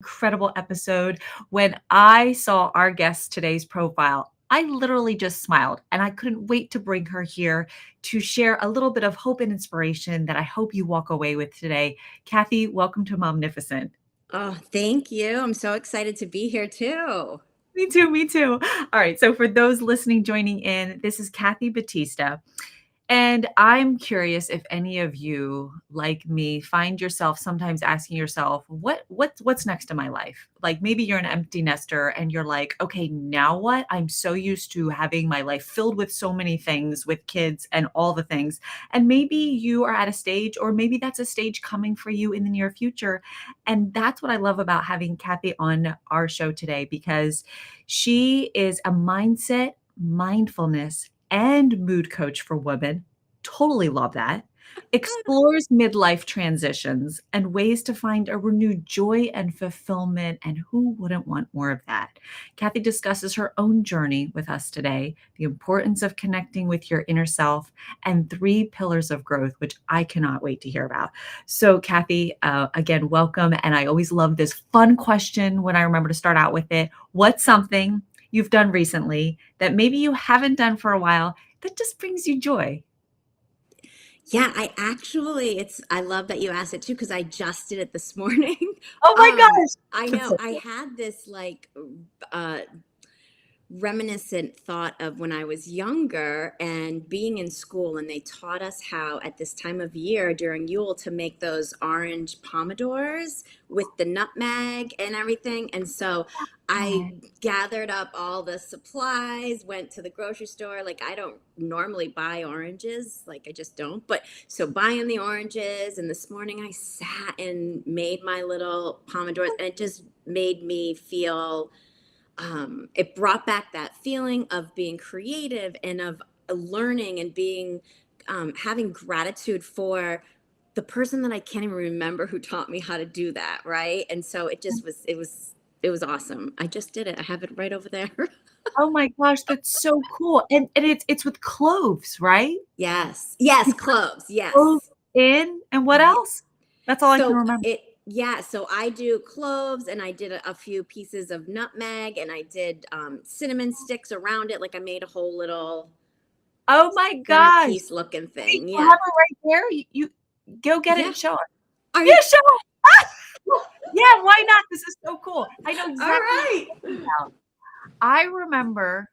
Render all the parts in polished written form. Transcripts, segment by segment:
Incredible episode. When I saw our guest today's profile, I literally just smiled and I couldn't wait to bring her here to share a little bit of hope and inspiration that I hope you walk away with today. Kathy, welcome to Momnificent. Oh, thank you. I'm so excited to be here too. Me too, me too. All right, so for those listening, joining in, this is Kathy Batista. And I'm curious if any of you, like me, find yourself sometimes asking yourself, what's next in my life? Like maybe you're an empty nester and you're like, okay, now what? I'm so used to having my life filled with so many things with kids and all the things. And maybe you are at a stage, or maybe that's a stage coming for you in the near future. And that's what I love about having Kathy on our show today, because she is a mindset, mindfulness, and mood coach for women. Totally love that. Explores midlife transitions and ways to find a renewed joy and fulfillment. And who wouldn't want more of that? Kathy discusses her own journey with us today, the importance of connecting with your inner self, and 3 pillars of growth, which I cannot wait to hear about. So, Kathy, again, welcome. And I always love this fun question when I remember to start out with it. What's something you've done recently that maybe you haven't done for a while that just brings you joy? Yeah, I love that you asked it too, because I just did it this morning. Oh my gosh. I That's know so I cool. had this uh, reminiscent thought of when I was younger and being in school, and they taught us how at this time of year during Yule to make those orange pomodors with the nutmeg and everything. And so I gathered up all the supplies, went to the grocery store. Like, I don't normally buy oranges, like I just don't. But so buying the oranges, and this morning I sat and made my little pomodors, and it just made me feel it brought back that feeling of being creative and of learning and being having gratitude for the person that I can't even remember who taught me how to do that, right? And so it was awesome. I just did it. I have it right over there. Oh my gosh, that's so cool. And it's with cloves, right? Yes, yes, You put cloves, cloves yes. in, and what Ye- else? That's all I can remember. so I do cloves, and I did a few pieces of nutmeg, and I did cinnamon sticks around it. Like, I made a whole little Oh my gosh. centerpiece looking Wait, thing. you Yeah. have it right there? You go get it Yeah. and show us. Are Yeah, you show us. Yeah, why not? This is so cool. I know all exactly what right? you're talking about. I remember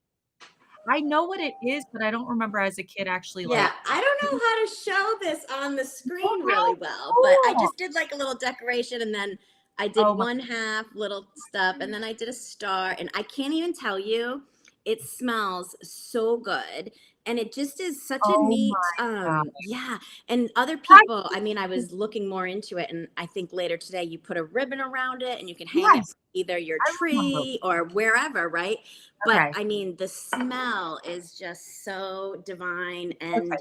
I know what it is, but I don't remember as a kid actually, Yeah, like, I don't doing know how to show this on the oh, screen how really well, but I cool. just did like a little decoration, and then I Oh did my one half little stuff, and then I did a star, and I can't even tell you, it smells so good. And it just is such a oh neat, my god. yeah. And other I people, I mean, I was looking more into it, and I think later today you put a ribbon around it and you can hang it Yes, either your I remember. tree or wherever, right? But Okay, I mean, the smell is just so divine, and okay.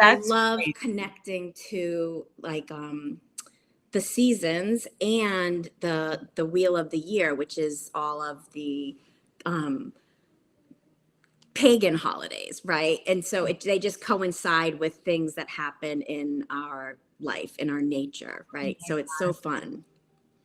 I That's love crazy. connecting to like the seasons and the wheel of the year, which is all of the um pagan holidays, right? And so they just coincide with things that happen in our life, in our nature, Oh right? my So it's so gosh. fun.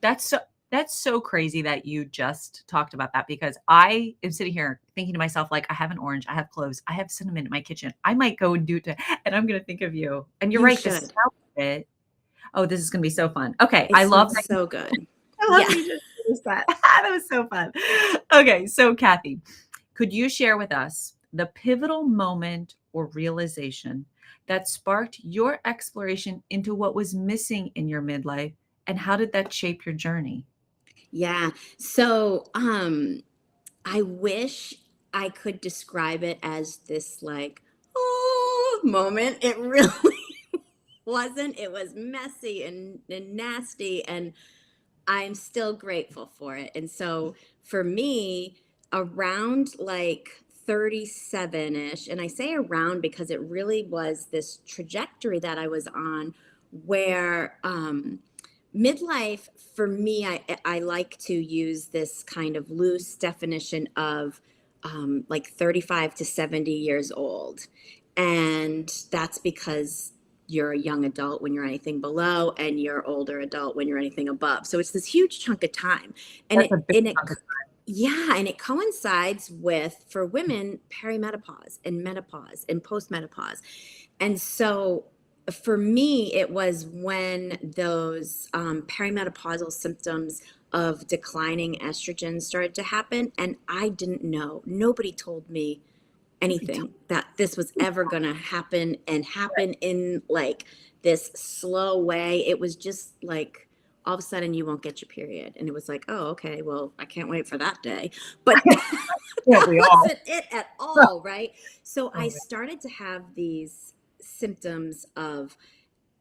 That's so that's so crazy that you just talked about that, because I am sitting here thinking to myself, like, I have an orange, I have cloves, I have cinnamon in my kitchen. I might go and do it, and I'm gonna think of you. And you're You right, the should. smell of it. Oh, this is gonna be so fun. Okay, It I love smells that you so good. I love Yeah. you just noticed that. That was so fun. Okay, so Kathy, could you share with us the pivotal moment or realization that sparked your exploration into what was missing in your midlife, and how did that shape your journey? Yeah. So I wish I could describe it as this like, oh, moment. It really wasn't. It was messy and nasty, and I'm still grateful for it. And so for me, around like 37-ish, and I say around because it really was this trajectory that I was on where midlife for me, I like to use this kind of loose definition of like 35 to 70 years old. And that's because you're a young adult when you're anything below, and you're older adult when you're anything above. So it's this huge chunk of time. And That's a it big and it chunk of yeah, and it coincides with, for women, perimenopause and menopause and postmenopause. And so for me, it was when those perimenopausal symptoms of declining estrogen started to happen. And I didn't know. Nobody told me anything that this was ever going to happen, and happen in like this slow way. It was just like all of a sudden you won't get your period. And it was like, oh, okay, well, I can't wait for that day. But can't that we all? wasn't it at all, right? So I Oh, started to have these symptoms of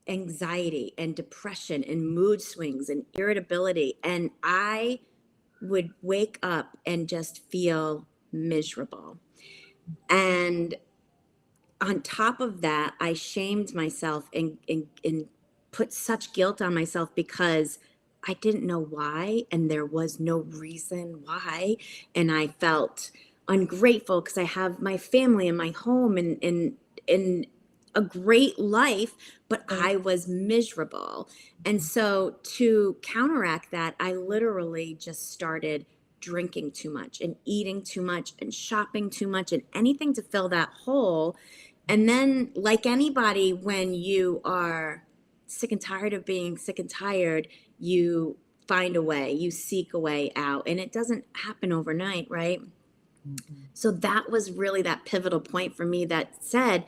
anxiety and depression and mood swings and irritability. And I would wake up and just feel miserable. And on top of that, I shamed myself and put such guilt on myself because I didn't know why, and there was no reason why. And I felt ungrateful because I have my family and my home and a great life, but right. I was miserable. And so to counteract that, I literally just started drinking too much and eating too much and shopping too much and anything to fill that hole. And then, like anybody, when you are sick and tired of being sick and tired, you find a way, you seek a way out, and it doesn't happen overnight, right? Mm-mm. So that was really that pivotal point for me that said,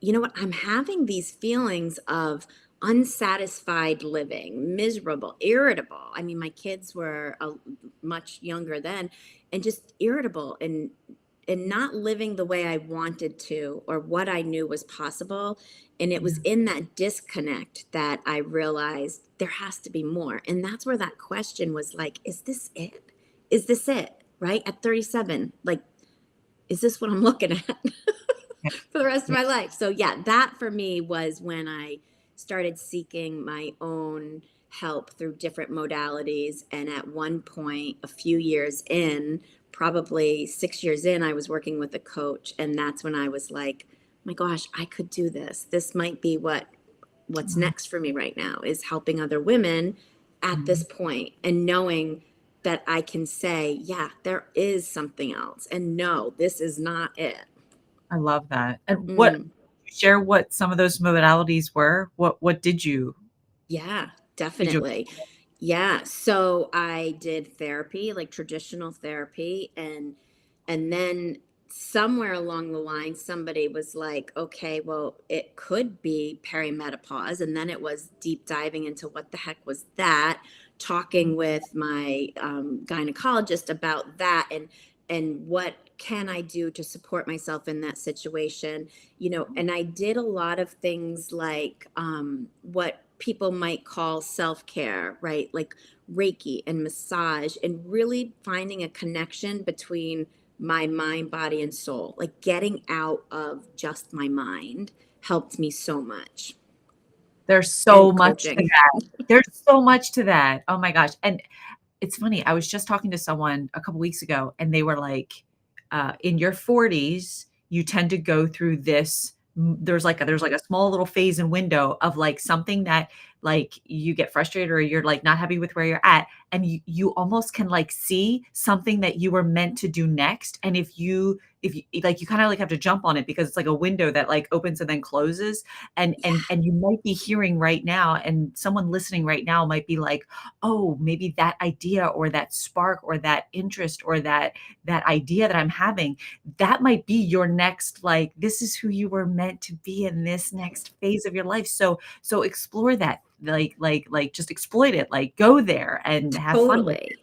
you know what, I'm having these feelings of unsatisfied living, miserable, irritable. I mean, my kids were much younger then, and just irritable and not living the way I wanted to or what I knew was possible. And it was Yeah. in that disconnect that I realized there has to be more. And that's where that question was like, is this it? Is this it? Right? At 37, like, is this what I'm looking at for the rest of Yeah. my life? So yeah, that for me was when I started seeking my own help through different modalities. And at one point, a few years in, probably 6 years in, I was working with a coach. And that's when I was like, my gosh, I could do this. This might be what's Oh, next for me right now, is helping other women at this mhm. point and knowing that I can say, yeah, there is something else. And no, this is not it. I love that. And what Mm. share what some of those modalities were? What Yeah, did you definitely. Yeah. So I did therapy, like traditional therapy, and then somewhere along the line somebody was like, okay, well, it could be perimenopause. And then it was deep diving into what the heck was that, talking with my gynecologist about that, and what can I do to support myself in that situation, and I did a lot of things like what people might call self-care, right? Like Reiki and massage, and really finding a connection between my mind, body, and soul. Like getting out of just my mind helped me so much. There's so And much to coaching. that. There's so much to that. Oh my gosh. And it's funny, I was just talking to someone a couple weeks ago, and they were like, in your 40s, you tend to go through this there's like a small little phase and window of like something that like you get frustrated or you're like not happy with where you're at, and you almost can like see something that you were meant to do next. And if you like you kind of like have to jump on it because it's like a window that like opens and then closes. And Yeah, and you might be hearing right now, and someone listening right now might be like, oh, maybe that idea or that spark or that interest or that idea that I'm having, that might be your next, like, this is who you were meant to be in this next phase of your life. So explore that, like just exploit it, like go there and have fun with it. totally.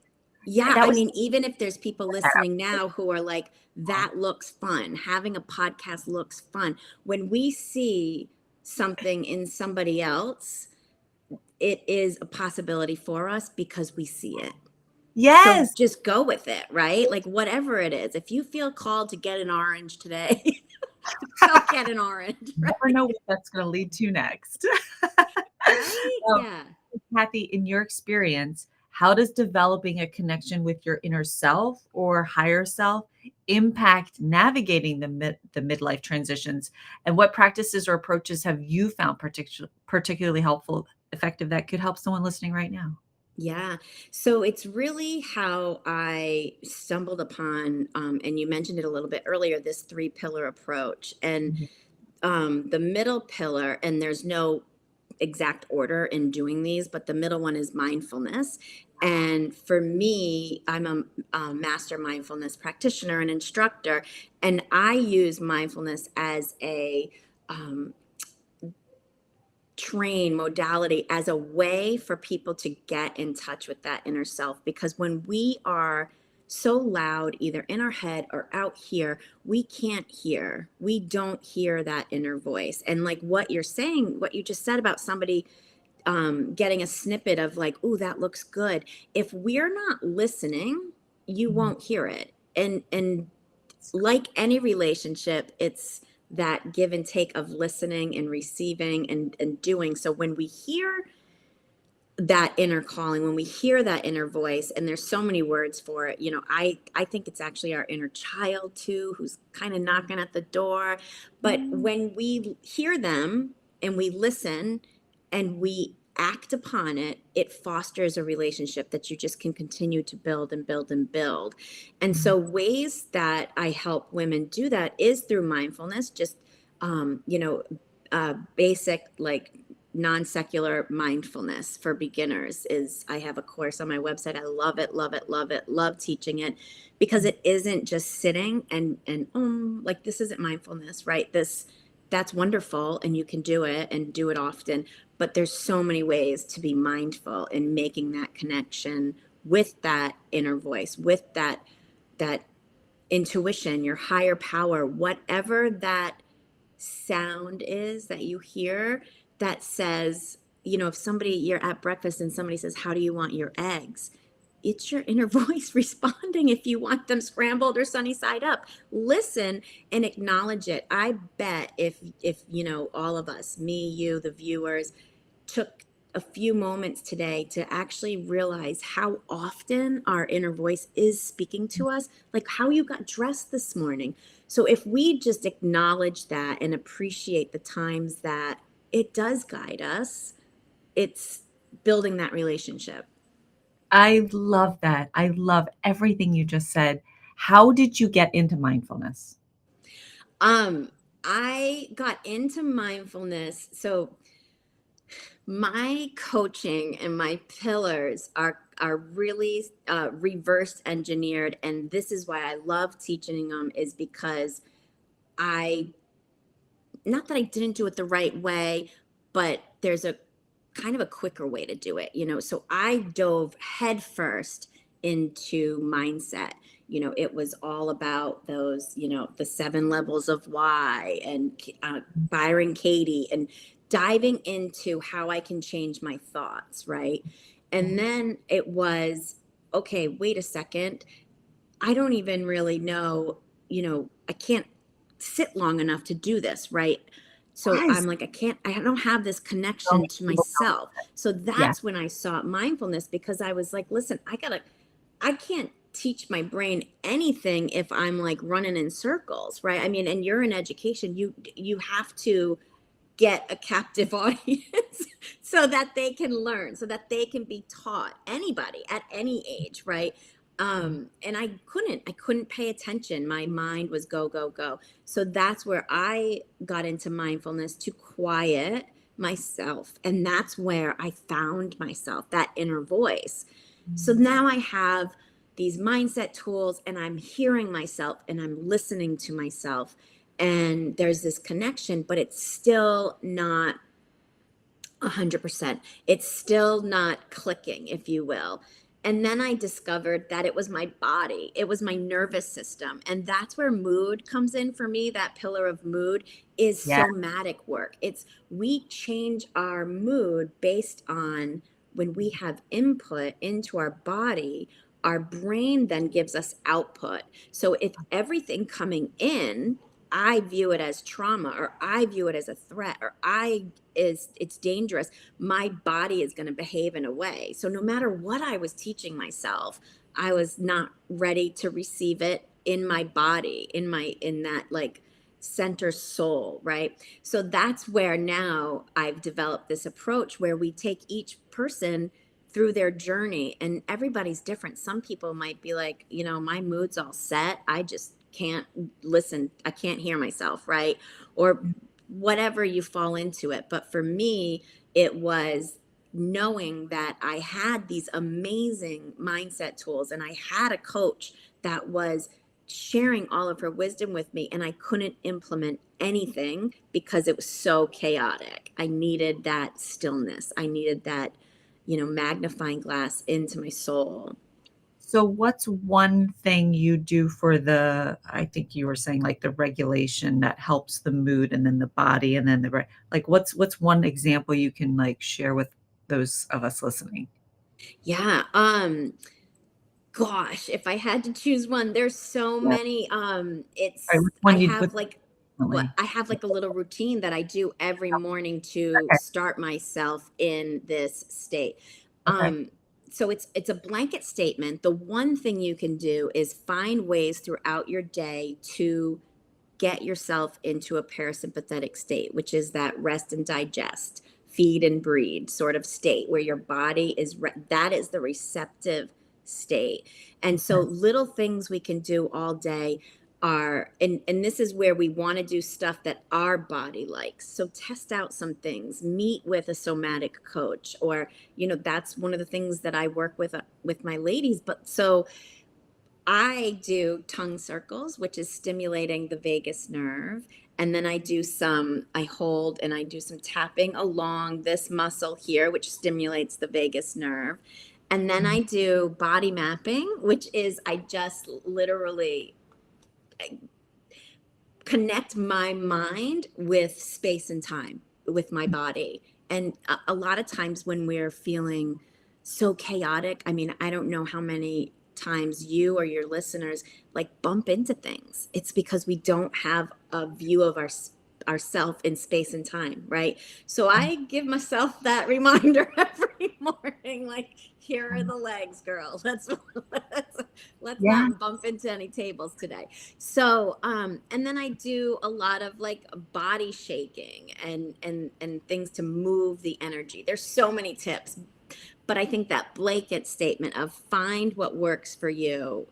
Yeah, That I was mean, even if there's people that listening now who are like, that looks fun, having a podcast looks fun. When we see something in somebody else, it is a possibility for us because we see it. So Yes. just go with it, right? Like whatever it is. If you feel called to get an orange today, go get an orange, Never right? know what that's gonna lead to next. Right? Um, Yeah. Kathy, in your experience, How does developing a connection with your inner self or higher self impact navigating the midlife transitions? And what practices or approaches have you found particularly helpful, effective that could help someone listening right now? Yeah. So it's really how I stumbled upon, and you mentioned it a little bit earlier, this three pillar approach. And Mhm. the middle pillar, and there's no exact order in doing these, but the middle one is mindfulness. And for me, I'm a master mindfulness practitioner and instructor, and I use mindfulness as a um, train modality as a way for people to get in touch with that inner self. Because when we are so loud, either in our head or out here, we can't hear. We don't hear that inner voice. And like what you're saying, what you just said about somebody getting a snippet of like, "Ooh, that looks good." If we're not listening, you Mhm. won't hear it. And like any relationship, it's that give and take of listening and receiving and doing. So when we hear that inner calling, when we hear that inner voice, and there's so many words for it, I think it's actually our inner child too, who's kind of knocking at the door. But Mm. when we hear them and we listen and we act upon it, it fosters a relationship that you just can continue to build and build and build. And Mhm. so ways that I help women do that is through mindfulness, just um, you know basic, like, non-secular mindfulness for beginners. Is I have a course on my website. I love it, love it, love it, love teaching it, because it isn't just sitting and like, this isn't mindfulness, right? That's wonderful, and you can do it and do it often, but there's so many ways to be mindful in making that connection with that inner voice, with that intuition, your higher power, whatever that sound is that you hear that says, if somebody, you're at breakfast and somebody says, "How do you want your eggs?" It's your inner voice responding if you want them scrambled or sunny side up. Listen and acknowledge it. I bet if all of us, me, you, the viewers, took a few moments today to actually realize how often our inner voice is speaking to us, like how you got dressed this morning. So if we just acknowledge that and appreciate the times that it does guide us, it's building that relationship. I love that. I love everything you just said. How did you get into mindfulness? Um, I got into mindfulness. So my coaching and my pillars are really reverse engineered, and this is why I love teaching them, is because I not that I didn't do it the right way, but there's a kind of a quicker way to do it, so I dove headfirst into mindset. It was all about those, the seven levels of why, and Byron Katie, and diving into how I can change my thoughts, right? And Yeah. then it was, okay, wait a second, I don't even really know, I can't sit long enough to do this, right? So Yes. I'm like, I don't have this So many connection to people don't. myself. So Yeah. that's when I sought mindfulness, because I was like, listen, I can't teach my brain anything if I'm like running in circles, right? I mean, and you're in education, you have to get a captive audience so that they can learn, so that they can be taught, anybody at any age, right? And I couldn't pay attention. My mind was go go go. So that's where I got into mindfulness, to quiet myself, and that's where I found myself, that inner voice. So now I have these mindset tools, and I'm hearing myself and I'm listening to myself, and there's this connection, but it's still not 100%. It's still not clicking, if you will. And then I discovered that it was my body, it was my nervous system. And that's where mood comes in for me. That pillar of mood is Yeah. somatic work. It's we change our mood based on when we have input into our body, our brain then gives us output. So if everything coming in I view it as trauma, or I view it as a threat, or it's dangerous, my body is going to behave in a way. So no matter what I was teaching myself, I was not ready to receive it in my body, in that like center soul, right? So that's where now I've developed this approach where we take each person through their journey, and everybody's different. Some people might be like, my mood's all set, I just can't listen, I can't hear myself, right? Or whatever you fall into it. But for me, it was knowing that I had these amazing mindset tools, and I had a coach that was sharing all of her wisdom with me, and I couldn't implement anything because it was so chaotic. I needed that stillness. I needed that, magnifying glass into my soul. So what's one thing you do for I think you were saying like the regulation that helps the mood and then the body and then like what's one example you can like share with those of us listening? Yeah. Gosh, if I had to choose one, there's so Yeah. many. Right, It's which I one you'd have put like differently? I have like a little routine that I do every morning to Okay, start myself in this state. okay. Um, so it's a blanket statement. The one thing you can do is find ways throughout your day to get yourself into a parasympathetic state, which is that rest and digest, feed and breed sort of state where your body that is the receptive state. And so Okay. little things we can do all day are, and this is where we want to do stuff that our body likes. So test out some things, meet with a somatic coach, or that's one of the things that I work with my ladies. But so I do tongue circles, which is stimulating the vagus nerve. And then I hold and I do some tapping along this muscle here, which stimulates the vagus nerve. And then I do body mapping, which is I just literally connect my mind with space and time, with my body. And a lot of times when we're feeling so chaotic, I mean, I don't know how many times you or your listeners like bump into things. It's because we don't have a view of ourself in space and time, right? So I give myself that reminder every morning, like, here are the legs, girl. Let's Yeah. not bump into any tables today. So, and then I do a lot of like body shaking and things to move the energy. There's so many tips, but I think that blanket statement of find what works for you,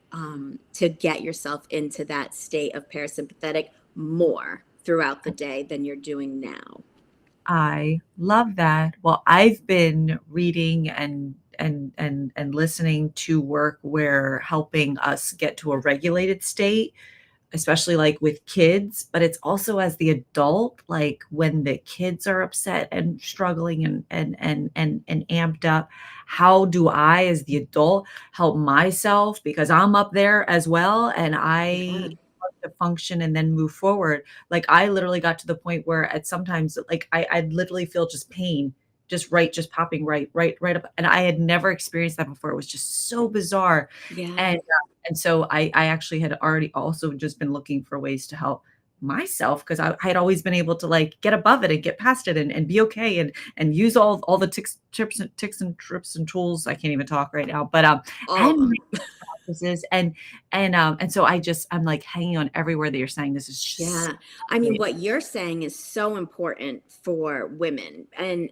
to get yourself into that state of parasympathetic more throughout the day than you're doing now. I love that. Well, I've been reading and listening to work where helping us get to a regulated state, especially like with kids, but it's also as the adult, like when the kids are upset and struggling and amped up, how do I as the adult help myself because I'm up there as well and I Yeah. want to function and then move forward. Like I literally got to the point where at sometimes like I'd literally feel just pain just popping right up. And I had never experienced that before. It was just so bizarre. Yeah. And so I actually had already also just been looking for ways to help myself because I had always been able to like get above it and get past it and be okay and use all the ticks and trips and tools. I can't even talk right now, but All of and them. practices and so I'm like hanging on everywhere that you're saying. This is just Yeah. I mean, great. what you're saying is so important for women. And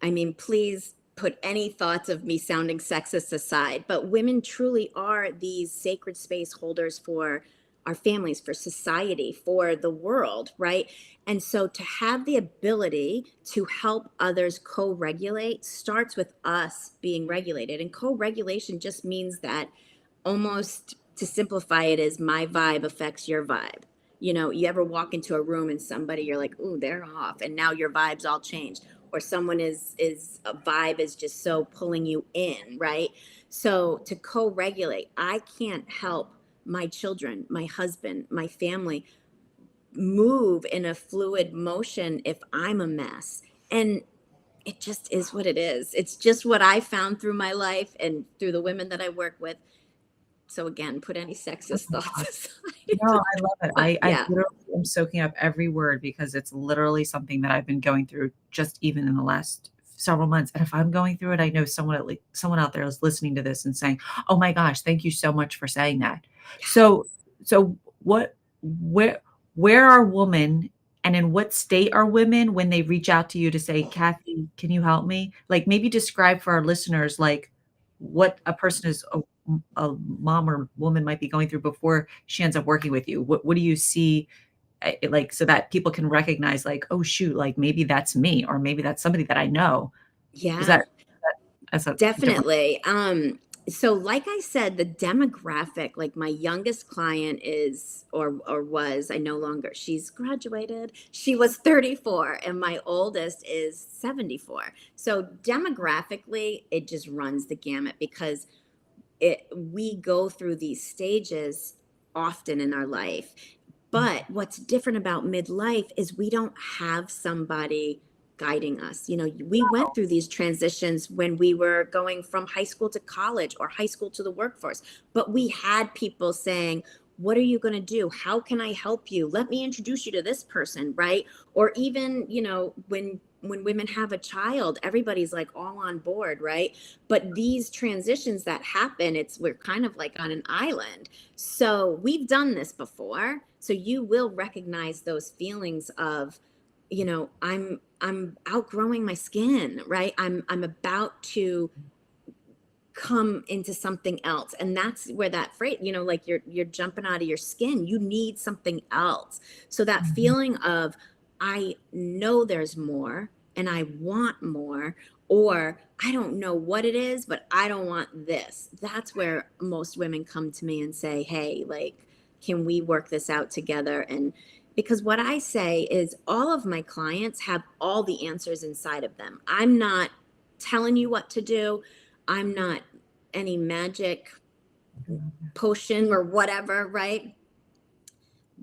I mean, please put any thoughts of me sounding sexist aside, but women truly are these sacred space holders for our families, for society, for the world, right? And so to have the ability to help others co regulate starts with us being regulated. And co regulation just means that, almost to simplify it, is my vibe affects your vibe. You ever walk into a room and somebody, you're like, ooh, they're off, and now your vibes all change. Or someone is a vibe is just so pulling you in, right? So to co-regulate, I can't help my children, my husband, my family move in a fluid motion if I'm a mess. And it just is what it is. It's just what I found through my life and through the women that I work with. So again, put any Oh sexist my thoughts gosh. aside. No, I love it. But I yeah, literally am soaking up every word because it's literally something that I've been going through just even in the last several months. And if I'm going through it, I know someone out there is listening to this and saying, "Oh my gosh, thank you so much for saying that." So yes, so what where where are women and in what state are women when they reach out to you to say, "Kathy, can you help me?" Like maybe describe for our listeners like what a person is a mom or woman might be going through before she ends up working with you? What do you see, like, so that people can recognize, like, "Oh, shoot, like, maybe that's me, or maybe that's somebody that I know." Is yeah. that as a different Definitely. So like I said, the demographic, like my youngest client is or was, I no longer, she's graduated. She was 34 and my oldest is 74. So demographically, it just runs the gamut because we go through these stages often in our life. But what's different about midlife is we don't have somebody guiding us. You know, we went through these transitions when we were going from high school to college or high school to the workforce, but we had people saying, what are you going to do? How can I help you? Let me introduce you to this person, right? Or even, you know, when women have a child, everybody's like all on board, right? But these transitions that happen, it's we're kind of like on an island. So we've done this before. So you will recognize those feelings of, you know, I'm outgrowing my skin, right? I'm about to come into something else. And that's where that phrase, you know, like you're jumping out of your skin. You need something else. So that Mhm. feeling of I know there's more and I want more, or I don't know what it is, but I don't want this. That's where most women come to me and say, "Hey, like can we work this out together?" And because what I say is all of my clients have all the answers inside of them. I'm not telling you what to do. I'm not any magic potion or whatever, right?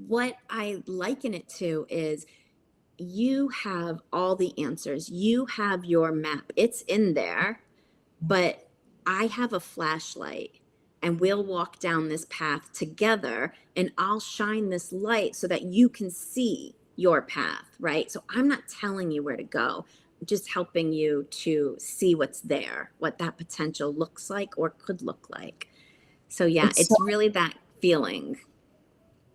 What I liken it to is you have all the answers. You have your map. It's in there, but I have a flashlight and we'll walk down this path together and I'll shine this light so that you can see your path, right? So I'm not telling you where to go, just helping you to see what's there, what that potential looks like or could look like. So yeah, It's so it's really that feeling.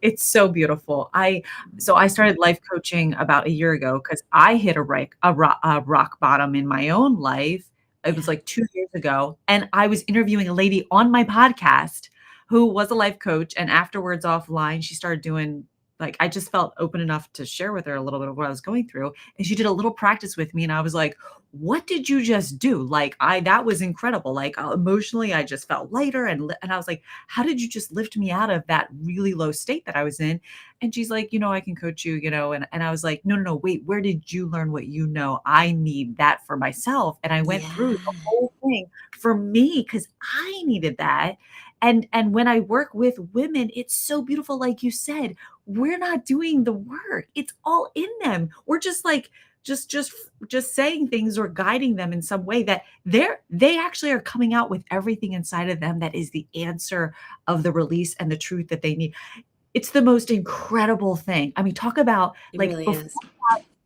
It's so beautiful. I started life coaching about a year ago because I hit a rock bottom in my own life. It was Yeah. like 2 years ago, and I was interviewing a lady on my podcast who was a life coach, and afterwards offline, she started doing like, I just felt open enough to share with her a little bit of what I was going through, and she did a little practice with me, and I was like, "What did you just do?" Like, I that was incredible. Like, emotionally, I just felt lighter and I was like, how did you just lift me out of that really low state that I was in? And she's like, I can coach you, and I was like, no, no, no, wait, where did you learn what you know? I need that for myself. And I went through Yeah. the whole thing for me because I needed that. And when I work with women, it's so beautiful. Like you said, we're not doing the work. It's all in them. We're just like, just just just saying things or guiding them in some way that they actually are coming out with everything inside of them that is the answer of the release and the truth that they need. It's the most incredible thing. I mean, talk about It like really is.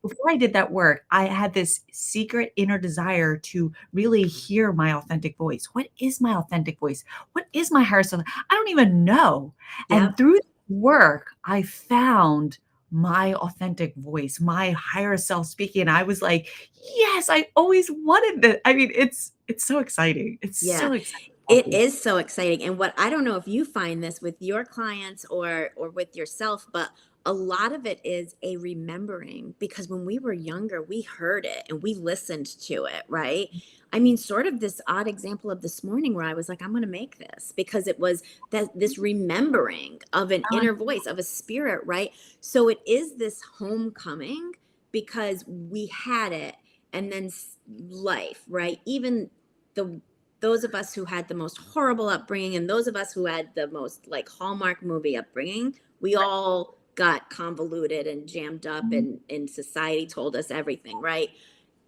before I did that work, I had this secret inner desire to really hear my authentic voice. What is my authentic voice? What is my higher self? I don't even know. And Yep. through this work, I found my authentic voice, my higher self speaking. And I was like, yes, I always wanted this. I mean, it's so exciting. It's Yeah. so exciting. It is so exciting. And what I don't know if you find this with your clients or with yourself, but a lot of it is a remembering because when we were younger, we heard it and we listened to it, right? I mean, sort of this odd example of this morning where I was like, I'm going to make this because it was that this remembering of an Uh, inner voice, of a spirit, right? So it is this homecoming because we had it and then life, right? Even the those of us who had the most horrible upbringing and those of us who had the most like Hallmark movie upbringing, we all got convoluted and jammed up and society told us everything, right?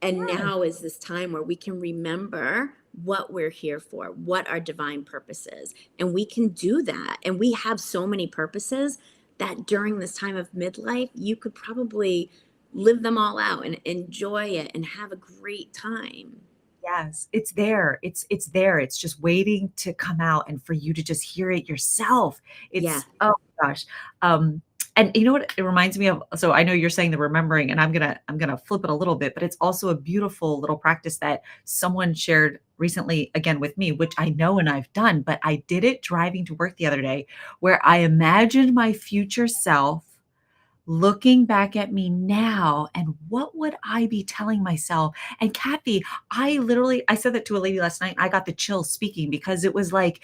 And yeah. now is this time where we can remember what we're here for, what our divine purpose is. And we can do that. And we have so many purposes that during this time of midlife, you could probably live them all out and enjoy it and have a great time. Yes, it's there. It's there. It's just waiting to come out and for you to just hear it yourself. Yeah. It's oh my gosh. Um, and you know what it reminds me of? So I know you're saying the remembering, and I'm gonna flip it a little bit, but it's also a beautiful little practice that someone shared recently again with me, which I know and I've done, but I did it driving to work the other day where I imagined my future self looking back at me now and what would I be telling myself? And Kathy, I said that to a lady last night. I got the chills speaking because it was like,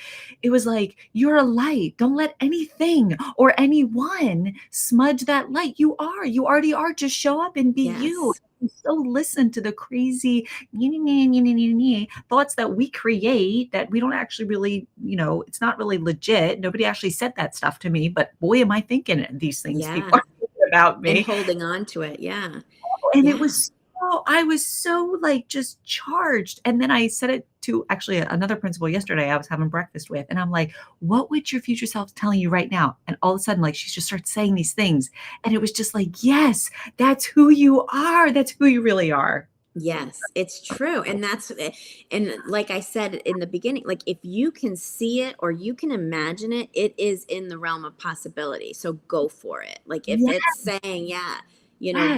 you're a light. Don't let anything or anyone smudge that light. You already are. Just show up and be you. Yes. So listen to the crazy thoughts that we create that we don't actually really, it's not really legit. Nobody actually said that stuff to me, but boy, am I thinking these things Yeah. people are thinking about And me. holding on to it. Yeah. And Yeah. I was so like just charged. And then I said it to actually another principal yesterday I was having breakfast with. And I'm like, what would your future self telling you right now? And all of a sudden, like she just starts saying these things. And it was just like, yes, that's who you are. That's who you really are. Yes, it's true. And and like I said in the beginning, like if you can see it or you can imagine it, it is in the realm of possibility. So go for it. Like if Yes. it's saying, yeah,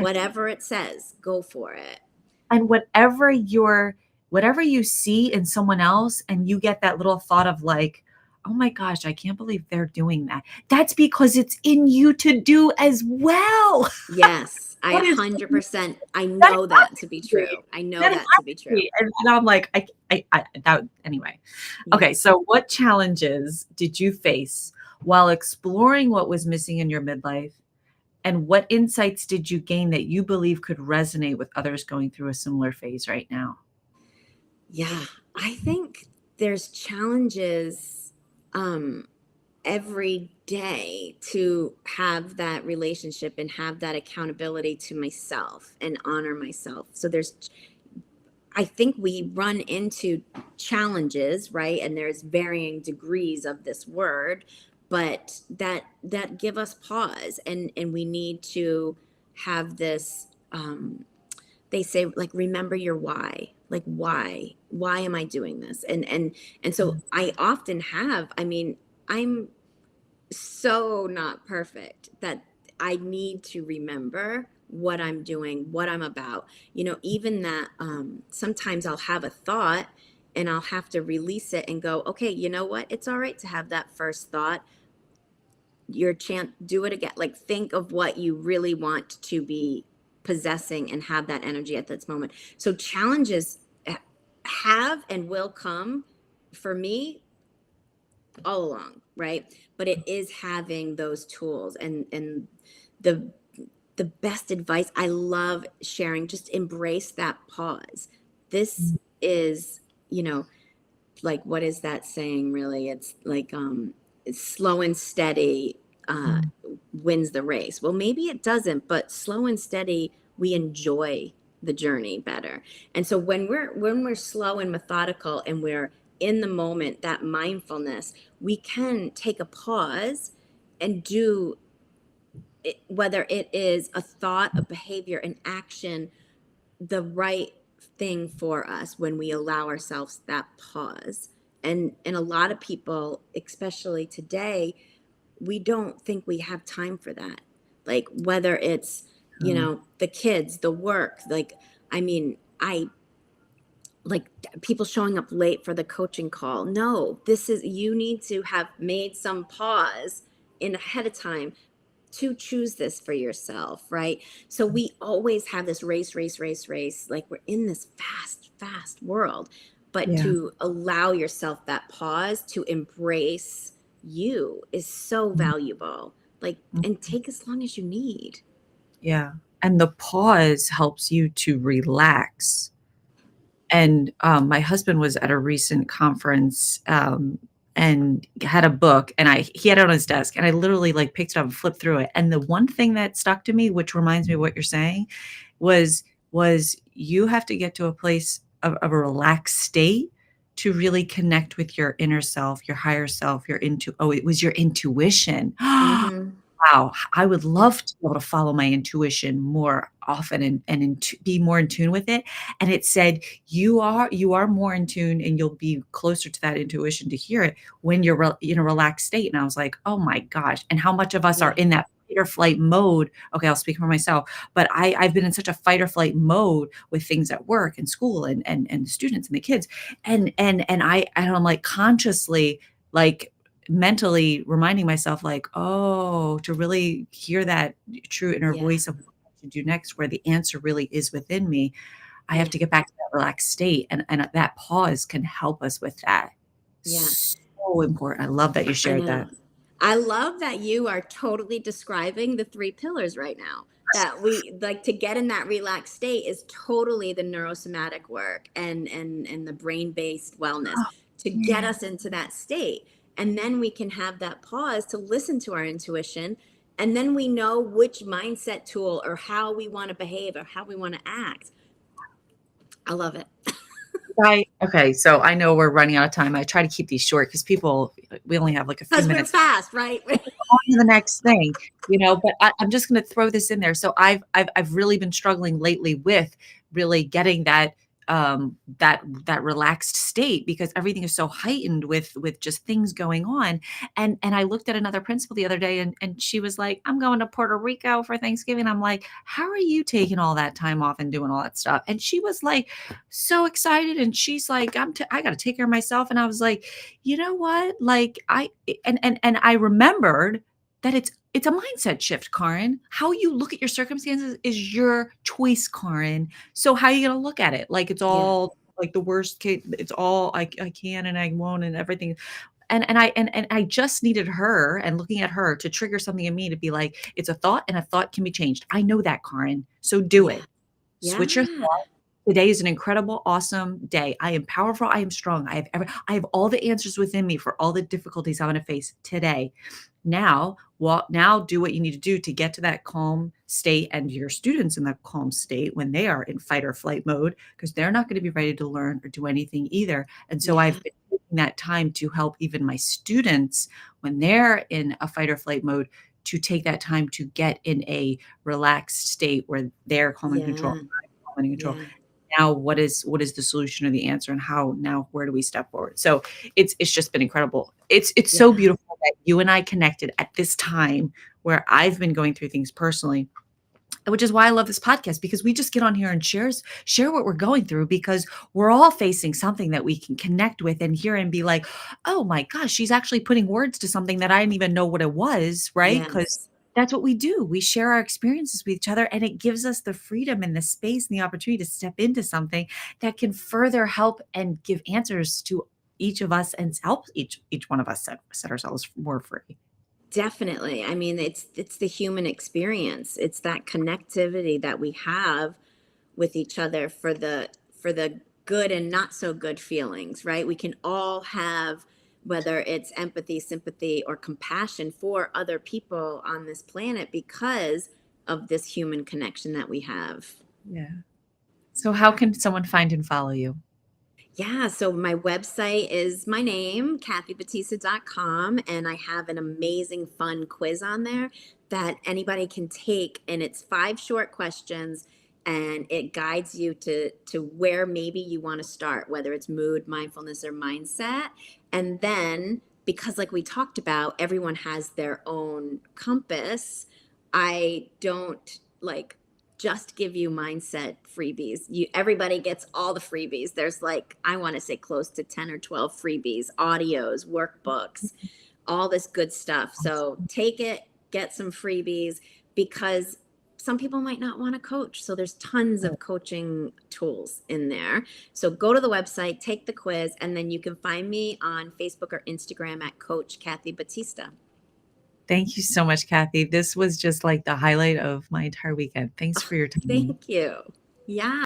whatever it says, go for it. And whatever you see in someone else and you get that little thought of like, oh my gosh, I can't believe they're doing that. That's because it's in you to do as well. Yes, I That is 100%. I that know has that to be to be. true. I know That has that to be to true. be. And I'm like, I that anyway. Yeah. Okay, so what challenges did you face while exploring what was missing in your midlife? And what insights did you gain that you believe could resonate with others going through a similar phase right now? Yeah. I think there's challenges um every day to have that relationship and have that accountability to myself and honor myself. So I think we run into challenges, right? And there's varying degrees of this word, but that give us pause, and we need to have this they say, like, remember your why. Like, why am I doing this? And so I often have, I mean, I'm so not perfect that I need to remember what I'm doing, what I'm about. Even that sometimes I'll have a thought and I'll have to release it and go, okay, you know what? It's all right to have that first thought. Your chance, do it again. Like, think of what you really want to be possessing and have that energy at this moment. So challenges have and will come for me all along, right? But it is having those tools, and the the best advice I love sharing, just embrace that pause. This is, like, what is that saying really? It's like it's slow and steady Mm. wins the race. Well, maybe it doesn't, but slow and steady, we enjoy the journey better. And so when we're slow and methodical and we're in the moment, that mindfulness, we can take a pause and do it, whether it is a thought, a behavior, an action, the right thing for us when we allow ourselves that pause. And a lot of people, especially today, we don't think we have time for that. Like, whether it's, Oh, the kids, the work, like, I mean, I like people showing up late for the coaching call. No, this is, you need to have made some pause in ahead of time to choose this for yourself, right? So we always have this race, race, race, race. Like, we're in this fast, fast world. But yeah. to allow yourself that pause to embrace you is so Mm, valuable. Like, mm, and take as long as you need. yeah. And the pause helps you to relax. And my husband was at a recent conference and had a book, and he had it on his desk, and I literally like picked it up and flipped through it. And the one thing that stuck to me, which reminds me of what you're saying, was was you have to get to a place of a relaxed state to really connect with your inner self, your higher self, it was your intuition. Mm-hmm. Wow, I would Yeah. love to be able to follow my intuition more often and be more in tune with it. And it said, you are more in tune, and you'll be closer to that intuition to hear it when you're in a relaxed state. And I was like, oh my gosh, and how much of us are Yeah. in that fight or flight mode? Okay, I'll speak for myself, but I've been in such a fight or flight mode with things at work and school and the students and the kids, and I'm like consciously like mentally reminding myself like, oh, to really hear that true inner Yeah. voice of what to do next, where the answer really is within me, I have Yeah. to get back to that relaxed state. And that pause can help us with that. Yeah. So important. I love that you I shared that. know. I love that you are totally describing the three pillars right now. That we like to get in that relaxed state is totally the neurosomatic work and the brain-based wellness Oh, to get yeah. us into that state. And then we can have that pause to listen to our intuition. And then we know which mindset tool or how we want to behave or how we want to act. I love it. Okay, so I know we're running out of time. I try to keep these short because we only have like a few Because we're minutes. fast, right? On to the next thing, but I'm just going to throw this in there. So I've really been struggling lately with really getting that relaxed state, because everything is so heightened with just things going on. And I looked at another principal the other day, and she was like, I'm going to Puerto Rico for Thanksgiving. I'm like, how are you taking all that time off and doing all that stuff? And she was like so excited, and she's like, I got to take care of myself. And I was like, you know what? Like and I remembered that it's a mindset shift, Karin. How you look at your circumstances is your choice, Karin. So how are you gonna look at it? Like it's Yeah. all like the worst case, it's all I can and I won't and everything. And I just needed her and looking at her to trigger something in me to be like, it's a thought and a thought can be changed. I know that, Karin. So do Yeah. it. Switch your Yeah. thought. Today is an incredible, awesome day. I am powerful. I am strong. I have all the answers within me for all the difficulties I'm going to face today. Now do what you need to do to get to that calm state, and your students in that calm state when they are in fight or flight mode, because they're not going to be ready to learn or do anything either. And so Yeah. I've been taking that time to help even my students when they're in a fight or flight mode, to take that time to get in a relaxed state where they're calm and control, Yeah. calm and control. Yeah. Now what is the solution or the answer, and how now where do we step forward? So it's just been incredible. It's so Yeah. beautiful that you and I connected at this time where I've been going through things personally, which is why I love this podcast, because we just get on here and share what we're going through, because we're all facing something that we can connect with and hear and be like, oh my gosh, she's actually putting words to something that I didn't even know what it was, right? Because Yes. that's what we do. We share our experiences with each other, and it gives us the freedom and the space and the opportunity to step into something that can further help and give answers to each of us and help each one of us set ourselves more free. Definitely. I mean, it's the human experience. It's that connectivity that we have with each other for the good and not so good feelings, right? We can all have whether it's empathy, sympathy, or compassion for other people on this planet because of this human connection that we have. Yeah. So how can someone find and follow you? Yeah, so my website is my name, kathybatista.com, and I have an amazing fun quiz on there that anybody can take, and it's 5 short questions, and it guides you to where maybe you want to start, whether it's mood, mindfulness, or mindset. And then because like we talked about, everyone has their own compass. I don't like just give you mindset freebies. Everybody gets all the freebies. There's like I want to say close to 10 or 12 freebies, audios, workbooks, all this good stuff. So take it, get some freebies because some people might not want to coach. So there's tons of coaching tools in there. So go to the website, take the quiz, and then you can find me on Facebook or Instagram at Coach Kathy Batista. Thank you so much, Kathy. This was just like the highlight of my entire weekend. Thanks for your time. Thank you. Yeah.